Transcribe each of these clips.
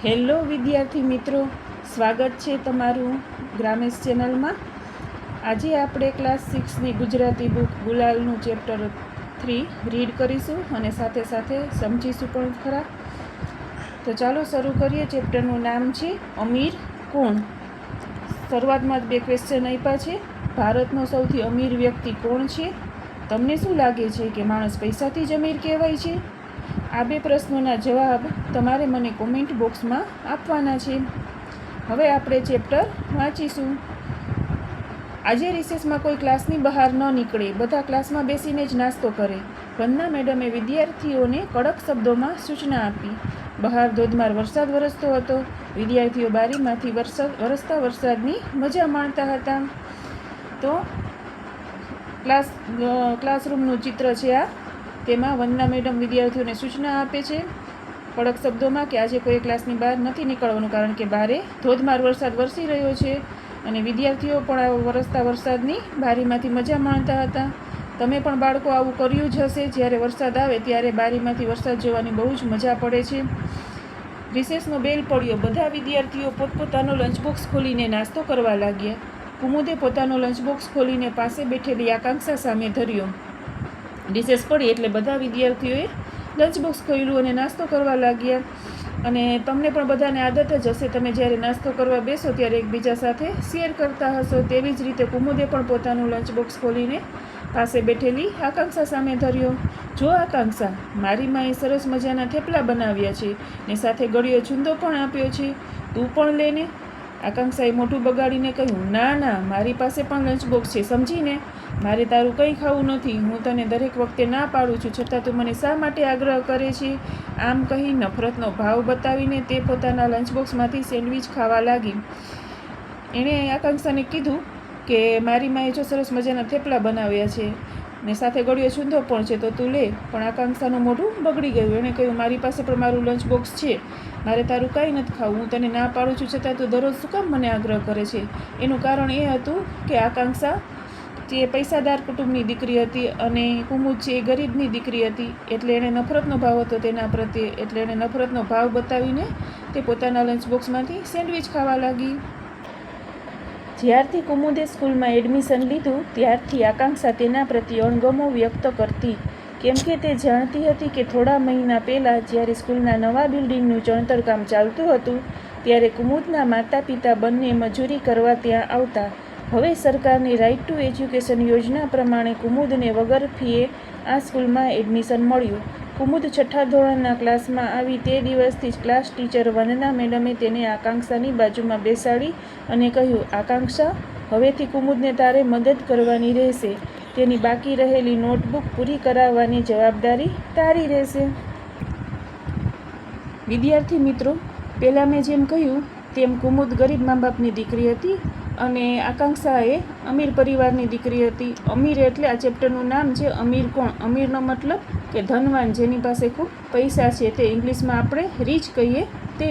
Hello વિદ્યાર્થી મિત્રો, સ્વાગત છે તમારું ગ્રામેશ ચેનલમાં. આજે આપણે ક્લાસ 6ની ગુજરાતી બુક ગુલાલનું ચેપ્ટર 3 રીડ કરીશું અને સાથે સાથે સમજીશું પણ ખરા. તો ચાલો શરૂ કરીએ. ચેપ્ટરનું નામ છે અમીર કોણ. શરૂઆતમાં જ બે ક્વેશ્ચન આપ્યા છે. ભારતનો સૌથી અમીર વ્યક્તિ કોણ છે? તમને શું લાગે છે કે માણસ પૈસાથી જ અમીર કહેવાય છે? આ બે પ્રશ્નોના જવાબ તમારે મને કોમેન્ટ બોક્સમાં આપવાના છે. હવે આપણે ચેપ્ટર વાંચીશું. આજે રિસેસમાં કોઈ ક્લાસની બહાર ન નીકળે, બધા ક્લાસમાં બેસીને જ નાસ્તો કરે. વંદના મેડમે વિદ્યાર્થીઓને કડક શબ્દોમાં સૂચના આપી. બહાર ધોધમાર વરસાદ વરસતો હતો. વિદ્યાર્થીઓ બારીમાંથી વરસતા વરસાદની મજા માણતા હતા. તો ક્લાસરૂમનું ચિત્ર છે આ. તેમાં વંદના મેડમ વિદ્યાર્થીઓને સૂચના આપે છે કડક શબ્દોમાં કે આજે કોઈ ક્લાસની બહાર નથી નીકળવાનું, કારણ કે બહારે ધોધમાર વરસાદ વરસી રહ્યો છે અને વિદ્યાર્થીઓ પણ વરસતા વરસાદની બારીમાંથી મજા માણતા હતા. તમે પણ બાળકો આવું કર્યું જ હશે. જ્યારે વરસાદ આવે ત્યારે બારીમાંથી વરસાદ જોવાની બહુ જ મજા પડે છે. રિસેસનો બેલ પડ્યો. બધા વિદ્યાર્થીઓ પોતપોતાનો લંચબોક્સ ખોલીને નાસ્તો કરવા લાગ્યા. કુમુદે પોતાનો લંચબોક્સ ખોલીને પાસે બેઠેલી આકાંક્ષા સામે ધર્યો. રિસેસ પડી એટલે બધા વિદ્યાર્થીઓએ લંચબોક્સ ખોલ્યું અને નાસ્તો કરવા લાગ્યા. અને તમને પણ બધાને આદત જ હશે, તમે જ્યારે નાસ્તો કરવા બેસો ત્યારે એકબીજા સાથે શેર કરતા હશો. તેવી જ રીતે કુમુદે પણ પોતાનું લંચબોક્સ ખોલીને પાસે બેઠેલી આકાંક્ષા સામે ધર્યો. જો આકાંક્ષા, મારી માએ સરસ મજાના થેપલા બનાવ્યા છે ને સાથે ગળ્યો છુંદો પણ આપ્યો છે, તું પણ લે ને. આકાંક્ષાએ મોઢું બગાડીને કહ્યું, ના ના, મારી પાસે પણ લંચબોક્સ છે, સમજીને. મારે તારું કંઈ ખાવું નથી. હું તને દરેક વખતે ના પાડું છું, છતાં તું મને શા માટે આગ્રહ કરે છે? આમ કહી નફરતનો ભાવ બતાવીને તે પોતાના લંચબોક્સમાંથી સેન્ડવિચ ખાવા લાગી. એણે આકાંક્ષાને કીધું કે મારી માએ જો સરસ મજાના થેપલા બનાવ્યા છે ને સાથે ગળ્યો છૂંદો પણ છે, તો તું લે. પણ આકાંક્ષાનું મોઢું બગડી ગયું. એણે કહ્યું, મારી પાસે પણ મારું લંચબોક્સ છે, મારે તારું કાંઈ નથી ખાવું. હું તને ના પાડું છું, છતાં તું દરરોજ શું કામ મને આગ્રહ કરે છે? એનું કારણ એ હતું કે આકાંક્ષા જે પૈસાદાર કુટુંબની દીકરી હતી અને કુમુદ છે એ ગરીબની દીકરી હતી. એટલે એણે નફરતનો ભાવ હતો તેના પ્રત્યે. એટલે એણે નફરતનો ભાવ બતાવીને તે પોતાના લંચબોક્સમાંથી સેન્ડવિચ ખાવા લાગી. જ્યારથી કુમુદે સ્કૂલમાં એડમિશન લીધું ત્યારથી આકાંક્ષા તેના પ્રત્યે અણગમો વ્યક્ત કરતી, કેમ કે તે જાણતી હતી કે થોડા મહિના પહેલાં જ્યારે સ્કૂલના નવા બિલ્ડિંગનું ચણતર કામ ચાલતું હતું ત્યારે કુમુદના માતા પિતા બંને મજૂરી કરવા ત્યાં આવતા. હવે સરકારની રાઇટ ટુ એજ્યુકેશન યોજના પ્રમાણે કુમુદને વગર ફીએ આ સ્કૂલમાં એડમિશન મળ્યું. કુમુદ 6ઠા ધોરણના ક્લાસમાં આવી તે દિવસથી જ ક્લાસ ટીચર વંદના મેડમે તેને આકાંક્ષાની બાજુમાં બેસાડી અને કહ્યું, આકાંક્ષા, હવેથી કુમુદને તારે મદદ કરવાની રહેશે. તેની બાકી રહેલી નોટબુક પૂરી કરાવવાની જવાબદારી તારી રહેશે. વિદ્યાર્થી મિત્રો, પહેલાં મેં જેમ કહ્યું તેમ કુમુદ ગરીબ મા બાપની દીકરી હતી અને આકાંક્ષા એ અમીર પરિવારની દીકરી હતી. અમીર એટલે આ ચેપ્ટરનું નામ છે અમીર કોણ. અમીરનો મતલબ કે ધનવાન, જેની પાસે ખૂબ પૈસા છે, તે ઇંગ્લિશમાં આપણે રીચ કહીએ તે.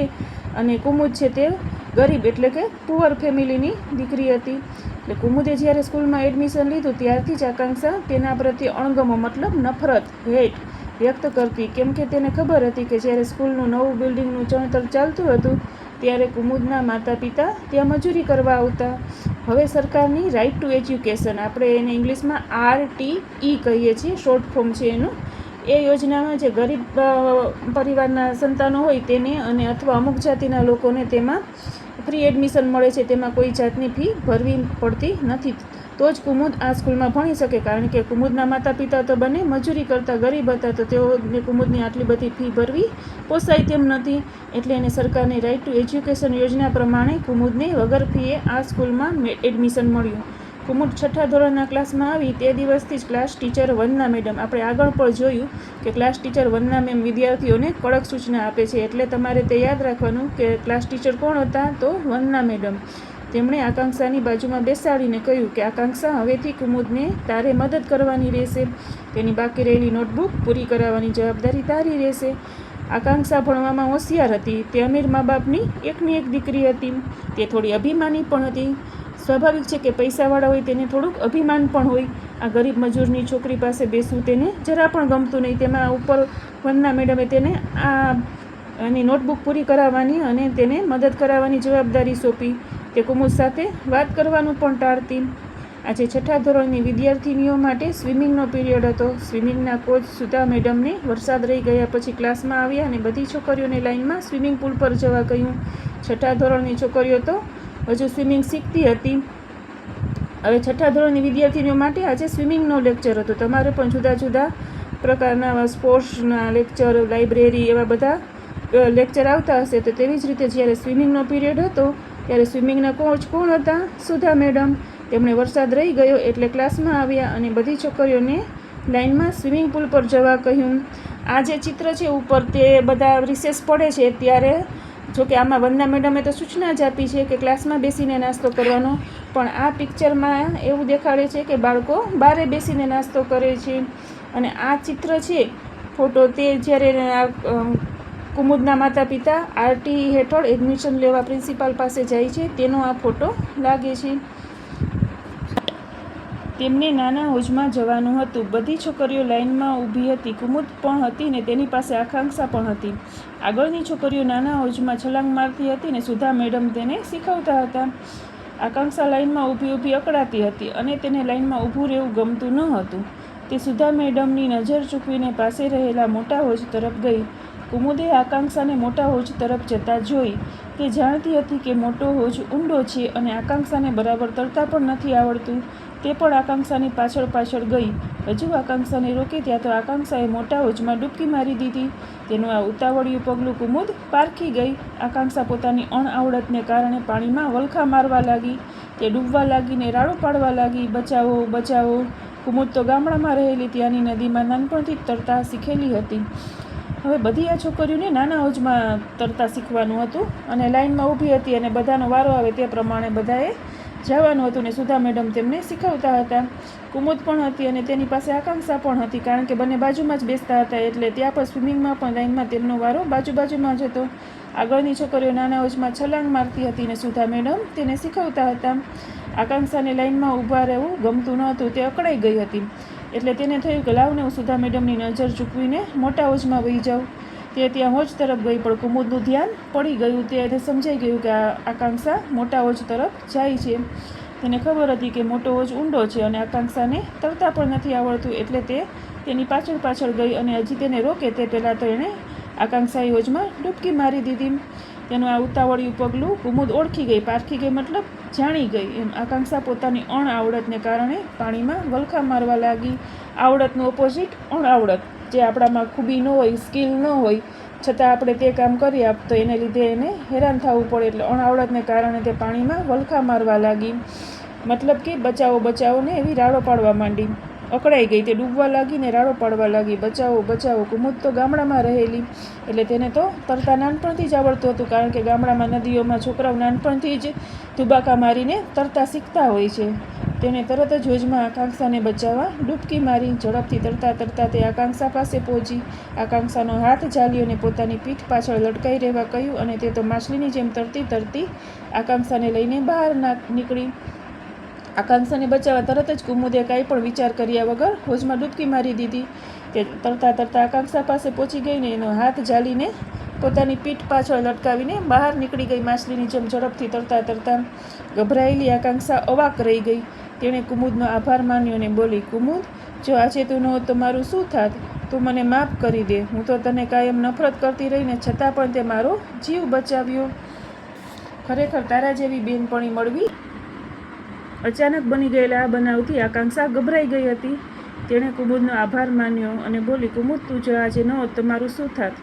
અને કુમુદ છે તે ગરીબ એટલે કે પુઅર ફેમિલીની દીકરી હતી. એટલે કુમુદે જ્યારે સ્કૂલમાં એડમિશન લીધું ત્યારથી જ આકાંક્ષા તેના પ્રત્યે અણગમો મતલબ નફરત, હેટ વ્યક્ત કરતી. કેમ કે તેને ખબર હતી કે જ્યારે સ્કૂલનું નવું બિલ્ડિંગનું ચણતર ચાલતું હતું ત્યારે કુમુદના માતા પિતા ત્યાં મજૂરી કરવા આવતા. હવે સરકારની રાઇટ ટુ એજ્યુકેશન, આપણે એને ઇંગ્લિશમાં RTE કહીએ છીએ, શોર્ટ ફોર્મ છે એનું. એ યોજનામાં જે ગરીબ પરિવારના સંતાનો હોય તેને અને અથવા અમુક જાતિના લોકોને તેમાં ફ્રી એડમિશન મળે છે. તેમાં કોઈ જાતની ફી ભરવી પડતી નથી. તો જ કુમુદ આ સ્કૂલમાં ભણી શકે, કારણ કે કુમુદના માતા પિતા તો બંને મજૂરી કરતા ગરીબ હતા, તો તેઓને કુમુદની આટલી બધી ફી ભરવી પોસાય તેમ નથી. એટલે એને સરકારની રાઇટ ટુ એજ્યુકેશન યોજના પ્રમાણે કુમુદને વગર ફીએ આ સ્કૂલમાં એડમિશન મળ્યું. કુમુદ 6ઠા ધોરણના ક્લાસમાં આવી તે દિવસથી જ ક્લાસ ટીચર વંદના મેડમ, આપણે આગળ પણ જોયું કે ક્લાસ ટીચર વંદના મેમ વિદ્યાર્થીઓને કડક સૂચના આપે છે. એટલે તમારે તે યાદ રાખવાનું કે ક્લાસ ટીચર કોણ હતા? તો વંદના મેડમ. તેમણે આકાંક્ષાની બાજુમાં બેસાડીને કહ્યું કે આકાંક્ષા, હવેથી કુમુદને તારે મદદ કરવાની રહેશે. તેની બાકી રહેલી નોટબુક પૂરી કરાવવાની જવાબદારી તારી રહેશે. આકાંક્ષા ભણવામાં હોશિયાર હતી. તે અમીર મા બાપની એકની એક દીકરી હતી. તે થોડી અભિમાની પણ હતી. સ્વાભાવિક છે કે પૈસાવાળા હોય તેને થોડુંક અભિમાન પણ હોય. આ ગરીબ મજૂરની છોકરી પાસે બેસવું તેને જરા પણ ગમતું નહીં. તેમાં ઉપર વંદના મેડમે તેને આ એની નોટબુક પૂરી કરાવવાની અને તેને મદદ કરાવવાની જવાબદારી સોંપી. તે કુમુદ સાથે વાત કરવાનું પણ ટાળતી. આજે 6ઠા ધોરણની વિદ્યાર્થીનીઓ માટે સ્વિમિંગનો પિરિયડ હતો. સ્વિમિંગના કોચ સુધા મેડમને વરસાદ રહી ગયા પછી ક્લાસમાં આવ્યા અને બધી છોકરીઓને લાઇનમાં સ્વિમિંગ પુલ પર જવા કહ્યું. 6ઠા ધોરણની છોકરીઓ તો હજુ સ્વિમિંગ શીખતી હતી. હવે 6ઠા ધોરણની વિદ્યાર્થીનીઓ માટે આજે સ્વિમિંગનો લેક્ચર હતો. તમારે પણ જુદા જુદા પ્રકારના સ્પોર્ટ્સના લેક્ચર, લાઇબ્રેરી એવા બધા લેક્ચર આવતા હશે. તો તેવી જ રીતે જ્યારે સ્વિમિંગનો પિરિયડ હતો ત્યારે સ્વિમિંગના કોચ કોણ હતા? સુધા મેડમ. તેમણે વરસાદ રહી ગયો એટલે ક્લાસમાં આવ્યા અને બધી છોકરીઓને લાઇનમાં સ્વિમિંગ પુલ પર જવા કહ્યું. આ જે ચિત્ર છે ઉપર તે બધા રિસેસ પડે છે ત્યારે, જોકે આમાં વંદના મેડમે તો સૂચના જ આપી છે કે ક્લાસમાં બેસીને નાસ્તો કરવાનો, પણ આ પિક્ચરમાં એવું દેખાડે છે કે બાળકો બારે બેસીને નાસ્તો કરે છે. અને આ ચિત્ર છે ફોટો, તે જ્યારે કુમુદના માતા પિતા આરટી હેઠળ એડમિશન લેવા પ્રિન્સિપાલ પાસે જાય છે તેનો આ ફોટો લાગે છે. તેમને નાના હોજમાં જવાનું હતું. બધી છોકરીઓ લાઇનમાં ઊભી હતી. કુમુદ પણ હતી ને તેની પાસે આકાંક્ષા પણ હતી. આગળની છોકરીઓ નાના હોજમાં છલાંગ મારતી હતી ને સુધા મેડમ તેને શીખવતા હતા. આકાંક્ષા લાઇનમાં ઊભી અકળાતી હતી અને તેને લાઇનમાં ઊભું રહેવું ગમતું ન હતું. તે સુધા મેડમની નજર ચૂકવીને પાસે રહેલા મોટા હોજ તરફ ગઈ. કુમુદે આકાંક્ષાને મોટા હોજ તરફ જતા જોઈ. તે જાણતી હતી કે મોટો હોજ ઊંડો છે અને આકાંક્ષાને બરાબર તરતા પણ નથી આવડતું. તે પણ આકાંક્ષાની પાછળ પાછળ ગઈ. હજુ આકાંક્ષાને રોકી ત્યાં તો આકાંક્ષાએ મોટા હોજમાં ડૂબકી મારી દીધી. તેનું આ ઉતાવળિયું પગલું કુમુદ પારખી ગઈ. આકાંક્ષા પોતાની અણઆવડતને કારણે પાણીમાં વલખા મારવા લાગી. તે ડૂબવા લાગીને રાડો પાડવા લાગી, બચાવો બચાવો. કુમુદ તો ગામડામાં રહેલી ત્યાંની નદીમાં નાનપણથી જ તરતા શીખેલી હતી. હવે બધી આ છોકરીઓને નાના હોજમાં તરતા શીખવાનું હતું અને લાઇનમાં ઊભી હતી અને બધાનો વારો આવે તે પ્રમાણે બધાએ જવાનું હતું ને સુધા મેડમ તેમને શીખવતા હતા. કુમુદ પણ હતી અને તેની પાસે આકાંક્ષા પણ હતી, કારણ કે બંને બાજુમાં જ બેસતા હતા એટલે ત્યાં પણ સ્વિમિંગમાં પણ લાઇનમાં તેમનો વારો બાજુમાં જ હતો. આગળની છોકરીઓ નાના હોજમાં છલાંગ મારતી હતી ને સુધા મેડમ તેને શીખવતા હતા. આકાંક્ષાને લાઇનમાં ઊભા રહેવું ગમતું ન હતું. તે અકળાઈ ગઈ હતી એટલે તેને થયું કે લાવને હું સુધા મેડમની નજર ચૂકવીને મોટા હોજમાં વહી જાઉં. તે ત્યાં હોજ તરફ ગઈ પણ કુમુદનું ધ્યાન પડી ગયું. તેને સમજાઈ ગયું કે આકાંક્ષા મોટા હોજ તરફ જાય છે. તેને ખબર હતી કે મોટો હોજ ઊંડો છે અને આકાંક્ષાને તરતા પણ નથી આવડતું એટલે તે તેની પાછળ પાછળ ગઈ અને હજી તેને રોકે તે પહેલાં તો એણે આકાંક્ષાએ હોજમાં ડૂબકી મારી દીધી. તેનું આ ઉતાવળિયું પગલું કુમુદ ઓળખી ગઈ, પારખી ગઈ, મતલબ જાણી ગઈ. એમ આકાંક્ષા પોતાની અણઆવડતને કારણે પાણીમાં વલખા મારવા લાગી. આવડતનું ઓપોઝિટ અણઆવડત. જે આપણામાં ખૂબી ન હોય, સ્કિલ ન હોય, છતાં આપણે તે કામ કરીએ તો એને લીધે એને હેરાન થવું પડે. એટલે અણઆવડતને કારણે તે પાણીમાં વલખા મારવા લાગી. મતલબ કે બચાવો બચાવો ને એવી રાડો પાડવા માંડી. અકળાઈ ગઈ. તે ડૂબવા લાગી ને રાડો પાડવા લાગી, બચાવો બચાવો. કુમુદ તો ગામડામાં રહેલી એટલે તેને તો તરતા નાનપણથી જ આવડતું હતું, કારણ કે ગામડામાં નદીઓમાં છોકરાઓ નાનપણથી જ ધુબાકા મારીને તરતા શીખતા હોય છે. તેણે તરત જ હોજમાં આકાંક્ષાને બચાવવા ડૂબકી મારી. ઝડપથી તરતા તરતા તે આકાંક્ષા પાસે પહોંચી. આકાંક્ષાનો હાથ ઝાલ્યો અને પોતાની પીઠ પાછળ લટકાઈ રહેવા કહ્યું અને તે તો માછલીની જેમ તરતી તરતી આકાંક્ષાને લઈને બહાર નીકળી. આકાંક્ષાને બચાવવા તરત જ કુમુદે કાંઈ પણ વિચાર કર્યા વગર હોજમાં ડૂબકી મારી દીધી. તે તરતા તરતા આકાંક્ષા પાસે પહોંચી ગઈને એનો હાથ ઝાલીને પોતાની પીઠ પાછળ લટકાવીને બહાર નીકળી ગઈ. માછલીની જેમ ઝડપથી તરતા તરતા ગભરાયેલી આકાંક્ષા અવાક રહી ગઈ. તેણે કુમુદનો આભાર માન્યો અને બોલી, કુમુદ, જો આજે તું ન હોત તો મારું શું થાત? તું મને માફ કરી દે. હું તો તને કાયમ નફરત કરતી રહીને છતાં પણ તે મારો જીવ બચાવ્યો. ખરેખર તારા જેવી બેનપણી મળવી. અચાનક બની ગયેલા આ બનાવથી આકાંક્ષા ગભરાઈ ગઈ હતી. તેણે કુમુદનો આભાર માન્યો અને બોલી, કુમુદ, તું જો આજે ન હોત તો મારું શું થાત?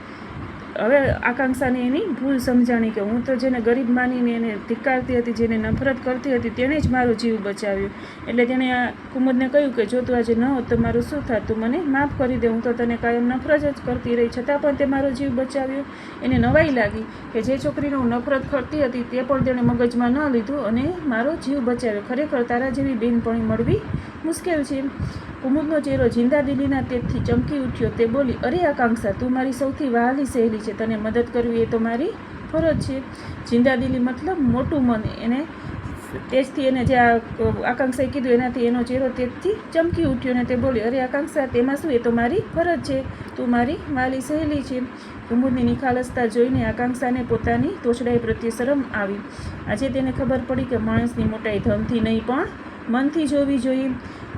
હવે આકાંક્ષાને એની ભૂલ સમજાણી કે હું તો જેને ગરીબ માનીને એને ધિક્કારતી હતી, જેને નફરત કરતી હતી, તેણે જ મારો જીવ બચાવ્યો. એટલે તેણે આ કુમુદને કહ્યું કે જો તું આજે ન હોત તો મારું શું થાત? તું મને માફ કરી દે. હું તો તને કાયમ નફરત જ કરતી રહી, છતાં પણ તે મારો જીવ બચાવ્યો. એને નવાઈ લાગી કે જે છોકરીને હું નફરત કરતી હતી તે પણ તેણે મગજમાં ન લીધું અને મારો જીવ બચાવ્યો. ખરેખર તારા જેવી બેનપણી મળવી મુશ્કેલ છે. કુમુદનો ચહેરો જિંદાદિલીના તેજથી ચમકી ઉઠ્યો. તે બોલી, અરે આકાંક્ષા, તું મારી સૌથી વહાલી સહેલી છે. તને મદદ કરવી એ તો મારી ફરજ છે. જિંદાદિલી મતલબ મોટું મન. એને તેજથી એને જે આકાંક્ષાએ કીધું એનાથી એનો ચહેરો તેજથી ચમકી ઉઠ્યો અને તે બોલી, અરે આકાંક્ષા, તેમાં શું, એ તો મારી ફરજ છે. તું મારી વાલી સહેલી છે. કુમુદની નિખાલસતા જોઈને આકાંક્ષાને પોતાની તોછડાઈ પ્રત્યે શરમ આવી. આજે તેને ખબર પડી કે માણસની મોટાઈ ધનથી નહીં પણ મનથી જોવી જોઈએ.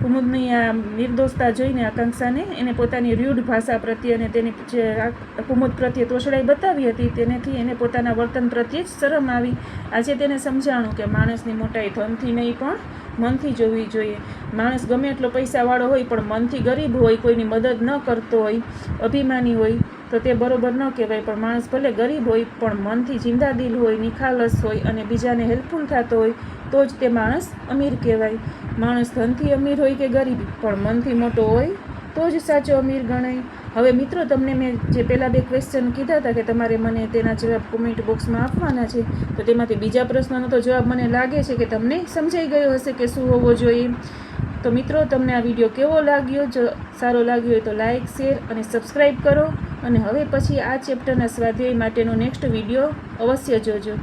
કુમુદની આ નિર્દોષતા જોઈને આકાંક્ષાને એને પોતાની રૂઢ ભાષા પ્રત્યે અને તેની જે કુમુદ પ્રત્યે તોછડાઈ બતાવી હતી તેનાથી એને પોતાના વર્તન પ્રત્યે જ શરમ આવી. આજે તેને સમજાણું કે માણસની મોટાઈ ધનથી નહીં પણ મનથી જોવી જોઈએ. માણસ ગમે એટલો પૈસાવાળો હોય પણ મનથી ગરીબ હોય, કોઈની મદદ ન કરતો હોય, અભિમાની હોય તો તે બરોબર ન કહેવાય. પણ માણસ ભલે ગરીબ હોય પણ મનથી જિંદાદિલ હોય, નિખાલસ હોય અને બીજાને હેલ્પફુલ થતો હોય તો જ તે માણસ અમીર કહેવાય. માણસ ધનથી અમીર હોય કે ગરીબ પણ મનથી મોટો હોય તો જ સાચો અમીર ગણાય. હવે મિત્રો, તમને મેં જે પહેલાં 2 ક્વેશ્ચન કીધા હતા કે તમારે મને તેના જવાબ કોમેન્ટ બોક્સમાં આપવાના છે, તો તેમાંથી બીજા પ્રશ્નનો તો જવાબ મને લાગે છે કે તમને સમજાઈ ગયો હશે કે શું હોવો જોઈએ. તો મિત્રો, તમને આ વિડીયો કેવો લાગ્યો? જો સારો લાગ્યો હોય તો લાઇક, શેર અને સબસ્ક્રાઈબ કરો. અને હવે પછી આ ચેપ્ટરના સ્વાધ્યાય માટેનો નેક્સ્ટ વિડીયો અવશ્ય જોજો.